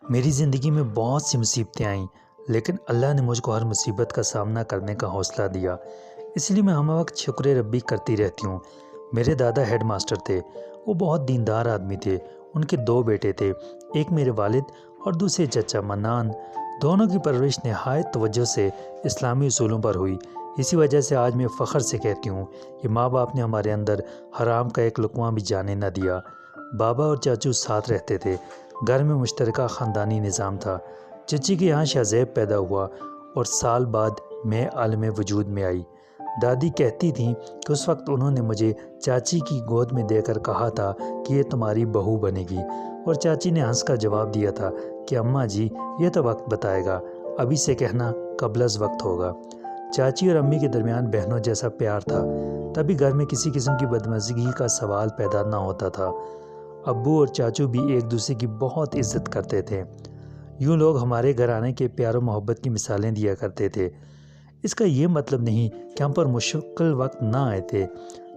میری زندگی میں بہت سی مصیبتیں آئیں، لیکن اللہ نے مجھ کو ہر مصیبت کا سامنا کرنے کا حوصلہ دیا۔ اس لیے میں ہم وقت شکر ربی کرتی رہتی ہوں۔ میرے دادا ہیڈ ماسٹر تھے۔ وہ بہت دیندار آدمی تھے۔ ان کے 2 بیٹے تھے، ایک میرے والد اور دوسرے چچا منان۔ دونوں کی پرورش نہایت توجہ سے اسلامی اصولوں پر ہوئی۔ اسی وجہ سے آج میں فخر سے کہتی ہوں کہ ماں باپ نے ہمارے اندر حرام کا ایک لقمہ بھی جانے نہ دیا۔ بابا اور چاچو ساتھ رہتے تھے۔ گھر میں مشترکہ خاندانی نظام تھا۔ چچی کے یہاں شہزیب پیدا ہوا اور سال بعد میں عالم وجود میں آئی۔ دادی کہتی تھیں کہ اس وقت انہوں نے مجھے چاچی کی گود میں دے کر کہا تھا کہ یہ تمہاری بہو بنے گی، اور چاچی نے ہنس کر جواب دیا تھا کہ اماں جی یہ تو وقت بتائے گا، ابھی سے کہنا قبل از وقت ہوگا۔ چاچی اور امی کے درمیان بہنوں جیسا پیار تھا، تبھی گھر میں کسی قسم کی بدمزگی کا سوال پیدا نہ ہوتا تھا۔ ابو اور چاچو بھی ایک دوسرے کی بہت عزت کرتے تھے۔ یوں لوگ ہمارے گھرانے کے پیار و محبت کی مثالیں دیا کرتے تھے۔ اس کا یہ مطلب نہیں کہ ہم پر مشکل وقت نہ آئے تھے۔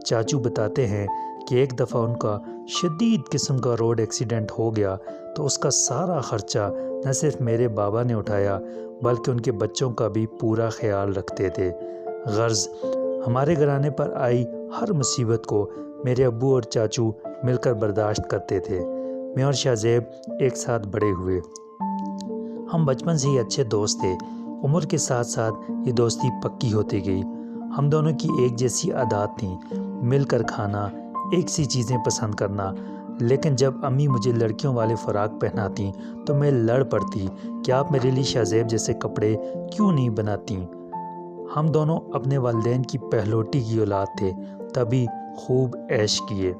چاچو بتاتے ہیں کہ ایک دفعہ ان کا شدید قسم کا روڈ ایکسیڈنٹ ہو گیا تو اس کا سارا خرچہ نہ صرف میرے بابا نے اٹھایا بلکہ ان کے بچوں کا بھی پورا خیال رکھتے تھے۔ غرض ہمارے گھرانے پر آئی ہر مصیبت کو میرے ابو اور چاچو مل کر برداشت کرتے تھے۔ میں اور شہزیب ایک ساتھ بڑے ہوئے۔ ہم بچپن سے ہی اچھے دوست تھے۔ عمر کے ساتھ ساتھ یہ دوستی پکی ہوتی گئی۔ ہم دونوں کی ایک جیسی عادات تھیں، مل کر کھانا، ایک سی چیزیں پسند کرنا۔ لیکن جب امی مجھے لڑکیوں والے فراق پہناتی تو میں لڑ پڑتی کہ آپ میرے لیے شہزیب جیسے کپڑے کیوں نہیں بناتی۔ ہم دونوں اپنے والدین کی پہلوٹی کی اولاد تھے، تبھی خوب عیش کیے۔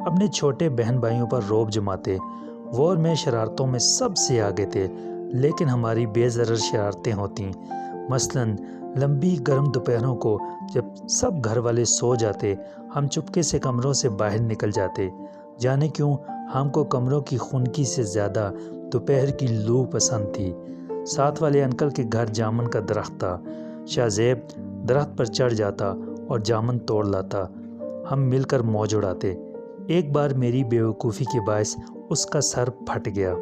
اپنے چھوٹے بہن بھائیوں پر رعب جماتے۔ وہ اور میں شرارتوں میں سب سے آگے تھے، لیکن ہماری بے ضرر شرارتیں ہوتیں۔ مثلاً لمبی گرم دوپہروں کو جب سب گھر والے سو جاتے، ہم چپکے سے کمروں سے باہر نکل جاتے۔ جانے کیوں ہم کو کمروں کی خنکی سے زیادہ دوپہر کی لو پسند تھی۔ ساتھ والے انکل کے گھر جامن کا درخت تھا۔ شہزیب درخت پر چڑھ جاتا اور جامن توڑ لاتا۔ ہم مل کر موج اڑاتے۔ ایک بار میری بیوقوفی کے باعث اس کا سر پھٹ گیا۔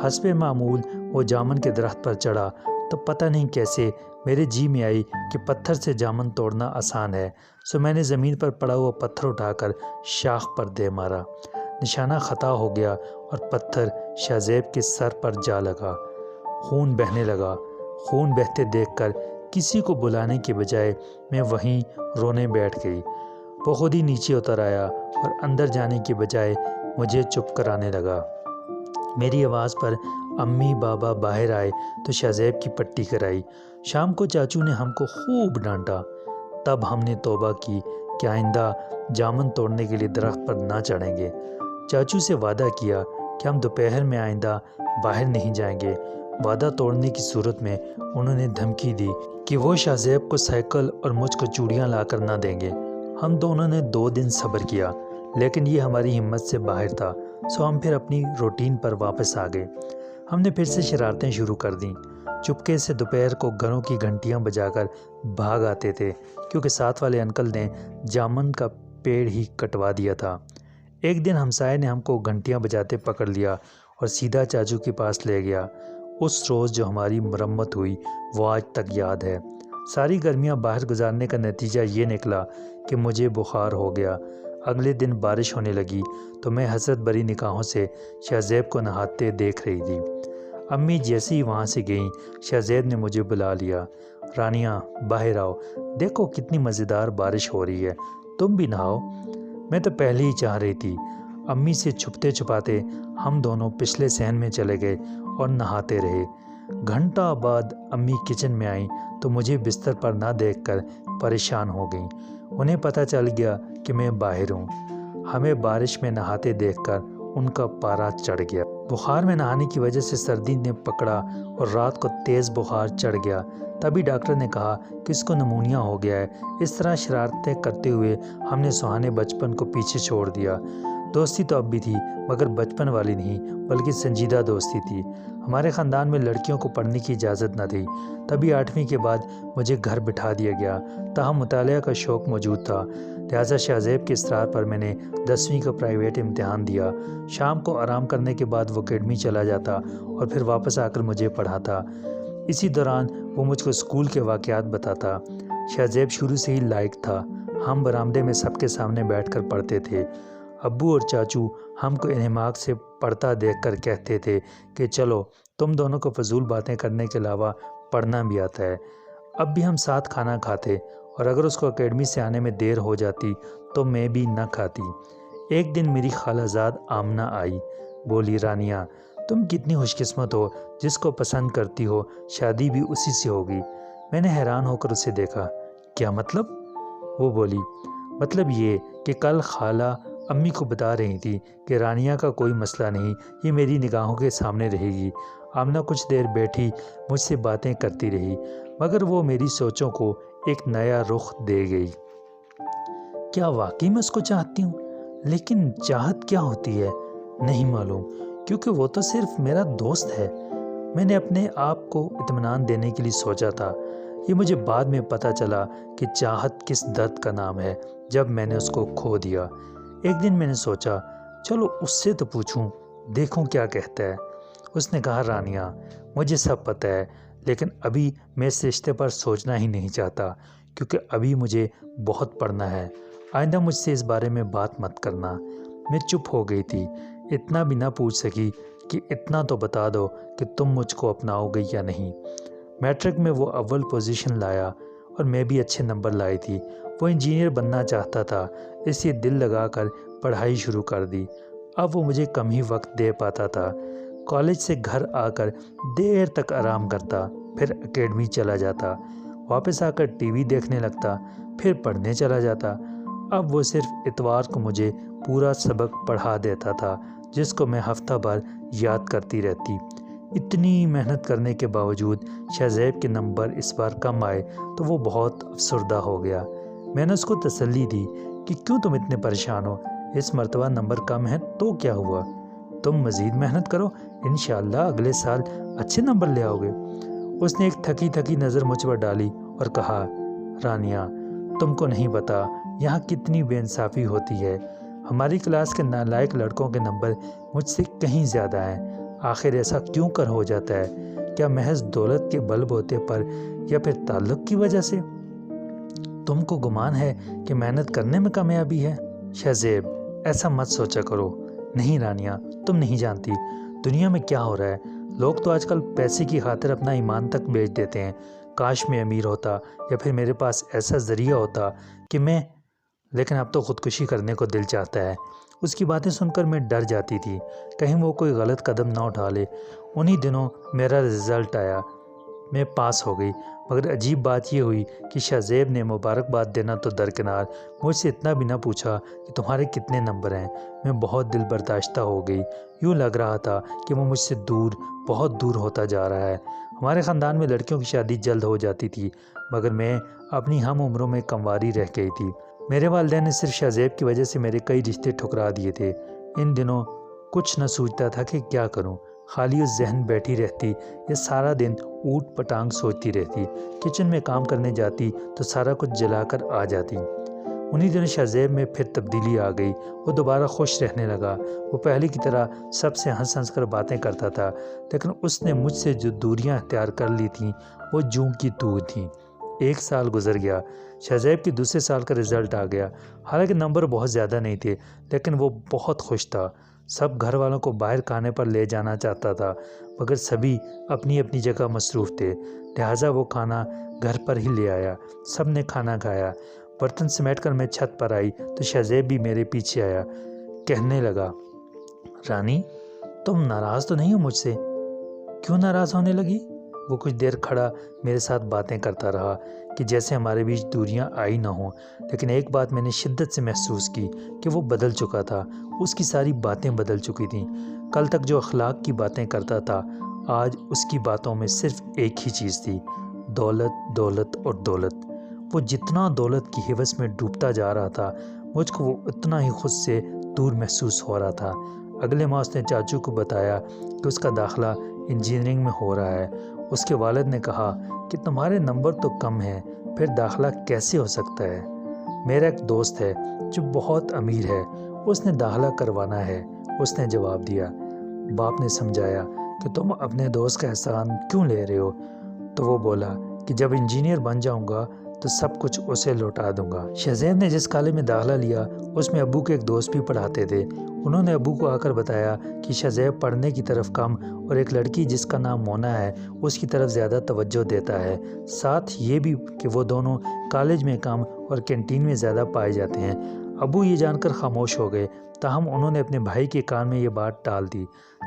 حسب معمول وہ جامن کے درخت پر چڑھا تو پتہ نہیں کیسے میرے جی میں آئی کہ پتھر سے جامن توڑنا آسان ہے، سو میں نے زمین پر پڑا ہوا پتھر اٹھا کر شاخ پر دے مارا۔ نشانہ خطا ہو گیا اور پتھر شہزیب کے سر پر جا لگا۔ خون بہنے لگا۔ خون بہتے دیکھ کر کسی کو بلانے کے بجائے میں وہیں رونے بیٹھ گئی۔ وہ خود ہی نیچے اتر آیا اور اندر جانے کے بجائے مجھے چپ کرانے لگا۔ میری آواز پر امی بابا باہر آئے تو شہزیب کی پٹی کرائی۔ شام کو چاچو نے ہم کو خوب ڈانٹا۔ تب ہم نے توبہ کی کہ آئندہ جامن توڑنے کے لیے درخت پر نہ چڑھیں گے۔ چاچو سے وعدہ کیا کہ ہم دوپہر میں آئندہ باہر نہیں جائیں گے۔ وعدہ توڑنے کی صورت میں انہوں نے دھمکی دی کہ وہ شہزیب کو سائیکل اور مجھ کو چوڑیاں لا کر نہ دیں گے۔ ہم دونوں نے 2 دن صبر کیا، لیکن یہ ہماری ہمت سے باہر تھا، سو ہم پھر اپنی روٹین پر واپس آ گئے۔ ہم نے پھر سے شرارتیں شروع کر دیں۔ چپکے سے دوپہر کو گھروں کی گھنٹیاں بجا کر بھاگ آتے تھے، کیونکہ ساتھ والے انکل نے جامن کا پیڑ ہی کٹوا دیا تھا۔ ایک دن ہمسائے نے ہم کو گھنٹیاں بجاتے پکڑ لیا اور سیدھا چاچو کے پاس لے گیا۔ اس روز جو ہماری مرمت ہوئی وہ آج تک یاد ہے۔ ساری گرمیاں باہر گزارنے کا نتیجہ یہ نکلا کہ مجھے بخار ہو گیا۔ اگلے دن بارش ہونے لگی تو میں حسرت بھری نگاہوں سے شہزیب کو نہاتے دیکھ رہی تھی۔ امی جیسے ہی وہاں سے گئیں، شہزیب نے مجھے بلا لیا۔ رانیہ باہر آؤ، دیکھو کتنی مزیدار بارش ہو رہی ہے، تم بھی نہاؤ۔ میں تو پہلے ہی چاہ رہی تھی۔ امی سے چھپتے چھپاتے ہم دونوں پچھلے صحن میں چلے گئے اور نہاتے رہے۔ گھنٹہ بعد امی کچن میں آئیں تو مجھے بستر پر نہ دیکھ کر پریشان ہو گئیں۔ انہیں پتہ چل گیا کہ میں باہر ہوں۔ ہمیں بارش میں نہاتے دیکھ کر ان کا پارا چڑھ گیا۔ بخار میں نہانے کی وجہ سے سردی نے پکڑا اور رات کو تیز بخار چڑھ گیا۔ تبھی ڈاکٹر نے کہا کہ اس کو نمونیا ہو گیا ہے۔ اس طرح شرارتیں کرتے ہوئے ہم نے سہانے بچپن کو پیچھے چھوڑ دیا۔ دوستی تو اب بھی تھی مگر بچپن والی نہیں بلکہ سنجیدہ دوستی تھی۔ ہمارے خاندان میں لڑکیوں کو پڑھنے کی اجازت نہ تھی، تبھی 8ویں کے بعد مجھے گھر بٹھا دیا گیا۔ تاہم مطالعہ کا شوق موجود تھا، لہٰذا شاہ زیب کے اصرار پر میں نے 10ویں کا پرائیویٹ امتحان دیا۔ شام کو آرام کرنے کے بعد وہ اکیڈمی چلا جاتا اور پھر واپس آ کر مجھے پڑھاتا۔ اسی دوران وہ مجھ کو اسکول کے واقعات بتاتا۔ شاہ زیب شروع سے ہی لائق تھا۔ ہم برآمدے میں سب کے سامنے بیٹھ کر پڑھتے تھے۔ ابو اور چاچو ہم کو انہماک سے پڑھتا دیکھ کر کہتے تھے کہ چلو تم دونوں کو فضول باتیں کرنے کے علاوہ پڑھنا بھی آتا ہے۔ اب بھی ہم ساتھ کھانا کھاتے اور اگر اس کو اکیڈمی سے آنے میں دیر ہو جاتی تو میں بھی نہ کھاتی۔ ایک دن میری خالہ زاد آمنہ آئی، بولی رانیہ تم کتنی خوش قسمت ہو، جس کو پسند کرتی ہو شادی بھی اسی سے ہوگی۔ میں نے حیران ہو کر اسے دیکھا، کیا مطلب؟ وہ بولی مطلب یہ کہ کل خالہ امی کو بتا رہی تھی کہ رانیہ کا کوئی مسئلہ نہیں، یہ میری نگاہوں کے سامنے رہے گی۔ آمنہ کچھ دیر بیٹھی مجھ سے باتیں کرتی رہی مگر وہ میری سوچوں کو ایک نیا رخ دے گئی۔ کیا واقعی میں اس کو چاہتی ہوں؟ لیکن چاہت کیا ہوتی ہے نہیں معلوم، کیونکہ وہ تو صرف میرا دوست ہے۔ میں نے اپنے آپ کو اطمینان دینے کے لیے سوچا تھا۔ یہ مجھے بعد میں پتہ چلا کہ چاہت کس درد کا نام ہے جب میں نے اس کو کھو دیا۔ ایک دن میں نے سوچا چلو اس سے تو پوچھوں، دیکھوں کیا کہتا ہے۔ اس نے کہا رانیہ مجھے سب پتہ ہے لیکن ابھی میں اس رشتے پر سوچنا ہی نہیں چاہتا کیونکہ ابھی مجھے بہت پڑھنا ہے۔ آئندہ مجھ سے اس بارے میں بات مت کرنا۔ میں چپ ہو گئی تھی، اتنا بھی نہ پوچھ سکی کہ اتنا تو بتا دو کہ تم مجھ کو اپناؤ گے یا نہیں۔ میٹرک میں وہ اول پوزیشن لایا اور میں بھی اچھے نمبر لائی تھی۔ وہ انجینئر بننا چاہتا تھا، اس لیے دل لگا کر پڑھائی شروع کر دی۔ اب وہ مجھے کم ہی وقت دے پاتا تھا۔ کالج سے گھر آ کر دیر تک آرام کرتا، پھر اکیڈمی چلا جاتا، واپس آ کر ٹی وی دیکھنے لگتا، پھر پڑھنے چلا جاتا۔ اب وہ صرف اتوار کو مجھے پورا سبق پڑھا دیتا تھا جس کو میں ہفتہ بھر یاد کرتی رہتی۔ اتنی محنت کرنے کے باوجود شاہ زیب کے نمبر اس بار کم آئے تو وہ بہت افسردہ ہو گیا۔ میں نے اس کو تسلی دی کہ کیوں تم اتنے پریشان ہو، اس مرتبہ نمبر کم ہے تو کیا ہوا، تم مزید محنت کرو، انشاءاللہ اگلے سال اچھے نمبر لے آؤ گے۔ اس نے ایک تھکی تھکی نظر مجھ پر ڈالی اور کہا رانیہ تم کو نہیں پتا یہاں کتنی بے انصافی ہوتی ہے۔ ہماری کلاس کے نالائق لڑکوں کے نمبر مجھ سے کہیں زیادہ ہیں۔ آخر ایسا کیوں کر ہو جاتا ہے؟ کیا محض دولت کے بل بوتے پر یا پھر تعلق کی وجہ سے؟ تم کو گمان ہے کہ محنت کرنے میں کامیابی ہے؟ شاہ زیب ایسا مت سوچا کرو۔ نہیں رانیہ تم نہیں جانتی دنیا میں کیا ہو رہا ہے۔ لوگ تو آج کل پیسے کی خاطر اپنا ایمان تک بیچ دیتے ہیں۔ کاش میں امیر ہوتا یا پھر میرے پاس ایسا ذریعہ ہوتا کہ میں، لیکن اب تو خودکشی کرنے کو دل چاہتا ہے۔ اس کی باتیں سن کر میں ڈر جاتی تھی کہیں وہ کوئی غلط قدم نہ اٹھا لے۔ انہی دنوں میرا رزلٹ آیا، میں پاس ہو گئی، مگر عجیب بات یہ ہوئی کہ شاہ زیب نے مبارکباد دینا تو درکنار مجھ سے اتنا بھی نہ پوچھا کہ تمہارے کتنے نمبر ہیں۔ میں بہت دل برداشتہ ہو گئی، یوں لگ رہا تھا کہ وہ مجھ سے دور، بہت دور ہوتا جا رہا ہے۔ ہمارے خاندان میں لڑکیوں کی شادی جلد ہو جاتی تھی مگر میں اپنی ہم عمروں میں کمواری رہ گئی تھی۔ میرے والدین نے صرف شاہ زیب کی وجہ سے میرے کئی رشتے ٹھکرا دیے تھے۔ ان دنوں کچھ نہ سوچتا تھا کہ کیا کروں، خالی اس ذہن بیٹھی رہتی یا سارا دن اوٹ پٹانگ سوچتی رہتی۔ کچن میں کام کرنے جاتی تو سارا کچھ جلا کر آ جاتی۔ انہی دنوں شاہ زیب میں پھر تبدیلی آ گئی، وہ دوبارہ خوش رہنے لگا۔ وہ پہلے کی طرح سب سے ہنس ہنس کر باتیں کرتا تھا، لیکن اس نے مجھ سے جو دوریاں اختیار کر لی تھیں وہ جوں کی توں تھیں۔ 1 سال گزر گیا، شاہ زیب کی دوسرے سال کا رزلٹ آ گیا۔ حالانکہ نمبر بہت زیادہ نہیں تھے لیکن وہ بہت خوش تھا۔ سب گھر والوں کو باہر کھانے پر لے جانا چاہتا تھا مگر سبھی اپنی اپنی جگہ مصروف تھے، لہٰذا وہ کھانا گھر پر ہی لے آیا۔ سب نے کھانا کھایا، برتن سمیٹ کر میں چھت پر آئی تو شاہ زیب بھی میرے پیچھے آیا، کہنے لگا رانی تم ناراض تو نہیں ہو مجھ سے؟ کیوں ناراض ہونے لگی؟ وہ کچھ دیر کھڑا میرے ساتھ باتیں کرتا رہا کہ جیسے ہمارے بیچ دوریاں آئی نہ ہوں، لیکن ایک بات میں نے شدت سے محسوس کی کہ وہ بدل چکا تھا، اس کی ساری باتیں بدل چکی تھیں۔ کل تک جو اخلاق کی باتیں کرتا تھا آج اس کی باتوں میں صرف ایک ہی چیز تھی، دولت دولت اور دولت۔ وہ جتنا دولت کی ہوس میں ڈوبتا جا رہا تھا مجھ کو وہ اتنا ہی خود سے دور محسوس ہو رہا تھا۔ اگلے ماہ اس نے چاچو کو بتایا کہ اس کا داخلہ انجینئرنگ میں ہو رہا ہے۔ اس کے والد نے کہا کہ تمہارے نمبر تو کم ہیں، پھر داخلہ کیسے ہو سکتا ہے؟ میرا ایک دوست ہے جو بہت امیر ہے، اس نے داخلہ کروانا ہے، اس نے جواب دیا۔ باپ نے سمجھایا کہ تم اپنے دوست کا احسان کیوں لے رہے ہو؟ تو وہ بولا کہ جب انجینئر بن جاؤں گا تو سب کچھ اسے لوٹا دوں گا۔ شہزیب نے جس کالج میں داخلہ لیا اس میں ابو کے ایک دوست بھی پڑھاتے تھے۔ انہوں نے ابو کو آ کر بتایا کہ شہزیب پڑھنے کی طرف کم اور ایک لڑکی جس کا نام مونا ہے اس کی طرف زیادہ توجہ دیتا ہے، ساتھ یہ بھی کہ وہ دونوں کالج میں کم اور کینٹین میں زیادہ پائے جاتے ہیں۔ ابو یہ جان کر خاموش ہو گئے، تاہم انہوں نے اپنے بھائی کے کان میں یہ بات ڈال دی۔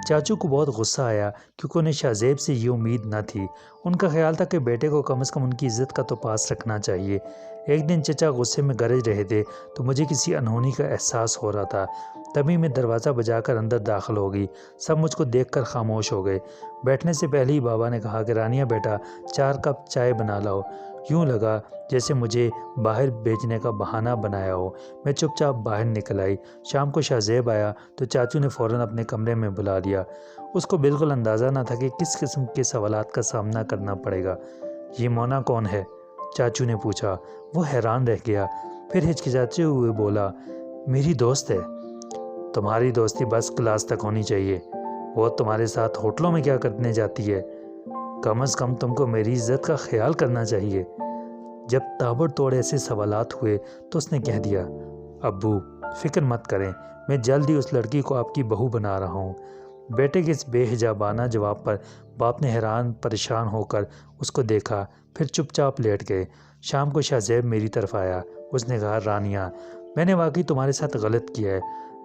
چاچو کو بہت غصہ آیا کیونکہ انہیں شہزیب سے یہ امید نہ تھی۔ ان کا خیال تھا کہ بیٹے کو کم از کم ان کی عزت کا تو پاس رکھنا چاہیے۔ ایک دن چچا غصے میں گرج رہے تھے تو مجھے کسی انہونی کا احساس ہو رہا تھا۔ تبھی میں دروازہ بجا کر اندر داخل ہو گئی۔ سب مجھ کو دیکھ کر خاموش ہو گئے۔ بیٹھنے سے پہلے ہی بابا نے کہا کہ رانیہ بیٹا 4 کپ چائے بنا لاؤ۔ یوں لگا جیسے مجھے باہر بھیجنے کا بہانہ بنایا ہو۔ میں چپ چاپ باہر نکل آئی۔ شام کو شہزیب آیا تو چاچو نے فوراً اپنے کمرے میں بلا لیا۔ اس کو بالکل اندازہ نہ تھا کہ کس قسم کے سوالات کا سامنا کرنا پڑے گا۔ یہ مونا کون ہے؟ چاچو نے پوچھا۔ وہ حیران رہ گیا، پھر ہچکچاتے ہوئے بولا، میری دوست ہے۔ تمہاری دوستی بس کلاس تک ہونی چاہیے، وہ تمہارے ساتھ ہوٹلوں میں کیا کرنے جاتی ہے؟ کم از کم تم کو میری عزت کا خیال کرنا چاہیے۔ جب تابڑ توڑ ایسے سوالات ہوئے تو اس نے کہہ دیا، ابو فکر مت کریں، میں جلد ہی اس لڑکی کو آپ کی بہو بنا رہا ہوں۔ بیٹے کے اس بے حجابانہ جواب پر باپ نے حیران پریشان ہو کر اس کو دیکھا، پھر چپ چاپ لیٹ گئے۔ شام کو شہزیب میری طرف آیا۔ اس نے کہا، رانیہ میں نے واقعی تمہارے ساتھ غلط کیا ہے،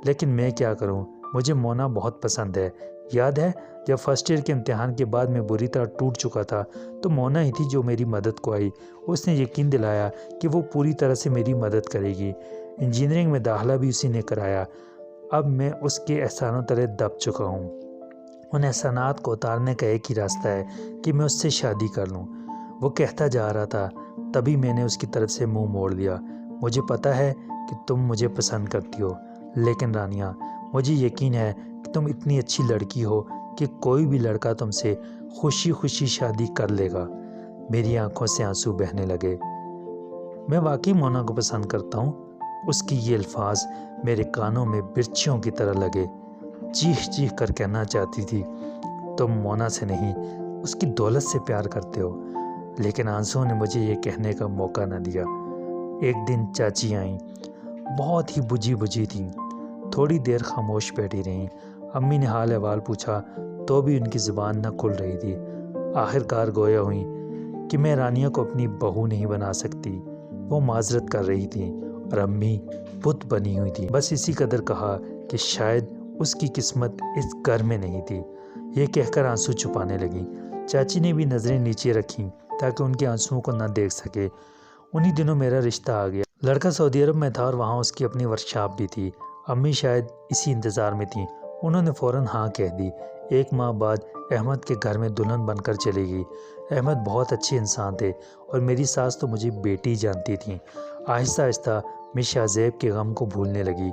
لیکن میں کیا کروں، مجھے مونا بہت پسند ہے۔ یاد ہے جب فرسٹ ایئر کے امتحان کے بعد میں بری طرح ٹوٹ چکا تھا تو مونا ہی تھی جو میری مدد کو آئی۔ اس نے یقین دلایا کہ وہ پوری طرح سے میری مدد کرے گی۔ انجینئرنگ میں داخلہ بھی اسی نے کرایا۔ اب میں اس کے احسانوں تلے دب چکا ہوں۔ ان احسانات کو اتارنے کا ایک ہی راستہ ہے کہ میں اس سے شادی کر لوں۔ وہ کہتا جا رہا تھا، تبھی میں نے اس کی طرف سے منہ موڑ لیا۔ مجھے پتہ ہے کہ تم مجھے پسند کرتی ہو، لیکن رانیہ مجھے یقین ہے کہ تم اتنی اچھی لڑکی ہو کہ کوئی بھی لڑکا تم سے خوشی خوشی شادی کر لے گا۔ میری آنکھوں سے آنسو بہنے لگے۔ میں واقعی مونا کو پسند کرتا ہوں۔ اس کی یہ الفاظ میرے کانوں میں برچھیوں کی طرح لگے۔ چیخ چیخ کر کہنا چاہتی تھی، تم مونا سے نہیں، اس کی دولت سے پیار کرتے ہو، لیکن آنسوؤں نے مجھے یہ کہنے کا موقع نہ دیا۔ ایک دن چاچی آئیں، بہت ہی بجھی تھیں، تھوڑی دیر خاموش بیٹھی رہیں۔ امی نے حال احوال پوچھا تو بھی ان کی زبان نہ کھل رہی تھی۔ آخر کار گویا ہوئیں کہ میں رانیہ کو اپنی بہو نہیں بنا سکتی۔ وہ معذرت کر رہی تھیں اور امی بت بنی ہوئی تھی۔ بس اسی قدر کہا کہ شاید اس کی قسمت اس گھر میں نہیں تھی۔ یہ کہہ کر آنسو چھپانے لگیں۔ چاچی نے بھی نظریں نیچے رکھیں تاکہ ان کے آنسوؤں کو نہ دیکھ سکے۔ انہی دنوں میرا رشتہ آ گیا۔ لڑکا سعودی عرب میں تھا اور وہاں اس کی اپنی ورکشاپ بھی تھی۔ امی شاید اسی انتظار میں تھیں۔ انہوں نے فوراً ہاں کہہ دی۔ 1 ماہ بعد احمد کے گھر میں دلہن بن کر چلی گئی۔ احمد بہت اچھے انسان تھے اور میری ساس تو مجھے بیٹی جانتی تھیں۔ آہستہ آہستہ میں شہزیب کے غم کو بھولنے لگی۔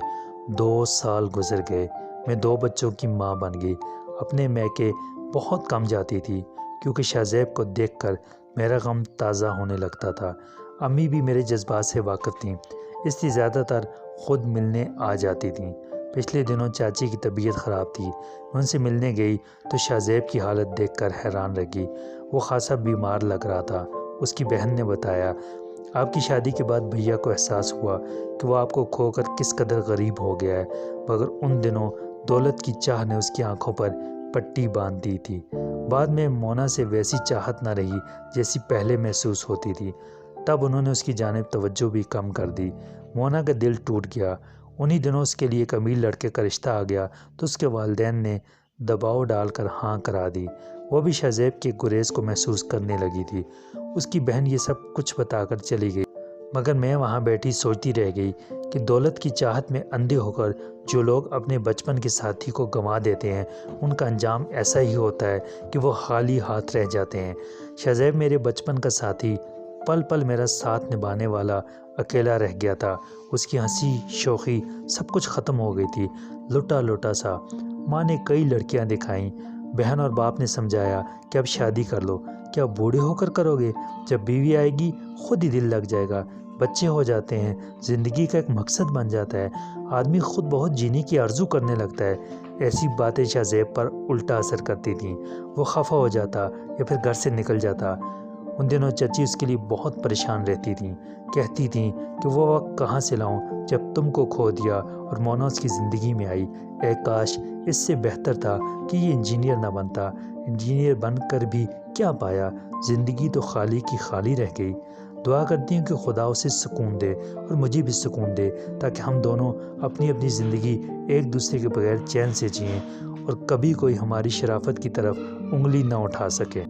2 سال گزر گئے۔ میں 2 بچوں کی ماں بن گئی۔ اپنے میکے بہت کم جاتی تھی کیونکہ شہزیب کو دیکھ کر میرا غم تازہ ہونے لگتا تھا۔ امی بھی میرے جذبات سے واقف تھیں، اس لیے زیادہ تر خود ملنے آ جاتی تھیں۔ پچھلے دنوں چاچی کی طبیعت خراب تھی۔ میں ان سے ملنے گئی تو شہزیب کی حالت دیکھ کر حیران رہ گئی۔ وہ خاصا بیمار لگ رہا تھا۔ اس کی بہن نے بتایا، آپ کی شادی کے بعد بھیا کو احساس ہوا کہ وہ آپ کو کھو کر کس قدر غریب ہو گیا ہے، مگر ان دنوں دولت کی چاہ نے اس کی آنکھوں پر پٹی باندھ دی تھی۔ بعد میں مونا سے ویسی چاہت نہ رہی جیسی پہلے محسوس ہوتی تھی۔ تب انہوں نے اس کی جانب توجہ بھی کم کر دی۔ مونا کا دل ٹوٹ گیا۔ انہی دنوں اس کے لیے ایک امیر لڑکے کا رشتہ آ گیا تو اس کے والدین نے دباؤ ڈال کر ہاں کرا دی۔ وہ بھی شہزیب کے گریز کو محسوس کرنے لگی تھی۔ اس کی بہن یہ سب کچھ بتا کر چلی گئی، مگر میں وہاں بیٹھی سوچتی رہ گئی کہ دولت کی چاہت میں اندھے ہو کر جو لوگ اپنے بچپن کے ساتھی کو گنوا دیتے ہیں ان کا انجام ایسا ہی ہوتا ہے کہ وہ خالی ہاتھ رہ جاتے ہیں۔ شہزیب میرے بچپن کا ساتھی پل پل میرا ساتھ نبھانے والا اکیلا رہ گیا تھا۔ اس کی ہنسی شوخی سب کچھ ختم ہو گئی تھی، لٹا لٹا سا۔ ماں نے کئی لڑکیاں دکھائیں، بہن اور باپ نے سمجھایا کہ اب شادی کر لو۔ کیا بوڑھے ہو کر کرو گے؟ جب بیوی آئے گی خود ہی دل لگ جائے گا، بچے ہو جاتے ہیں، زندگی کا ایک مقصد بن جاتا ہے، آدمی خود بہت جینے کی آرزو کرنے لگتا ہے۔ ایسی باتیں شاہ زیب پر الٹا اثر کرتی تھیں، وہ خفا ہو جاتا یا پھر گھر سے نکل جاتا۔ ان دنوں چچی اس کے لیے بہت پریشان رہتی تھیں، کہتی تھیں کہ وہ وقت کہاں سے لاؤں جب تم کو کھو دیا اور مونا اس کی زندگی میں آئی۔ اے کاش اس سے بہتر تھا کہ یہ انجینئر نہ بنتا، انجینئر بن کر بھی کیا پایا، زندگی تو خالی کی خالی رہ گئی۔ دعا کرتی ہوں کہ خدا اسے سکون دے اور مجھے بھی سکون دے، تاکہ ہم دونوں اپنی اپنی زندگی ایک دوسرے کے بغیر چین سے جئیں اور کبھی کوئی ہماری شرافت کی طرف انگلی نہ اٹھا سکے۔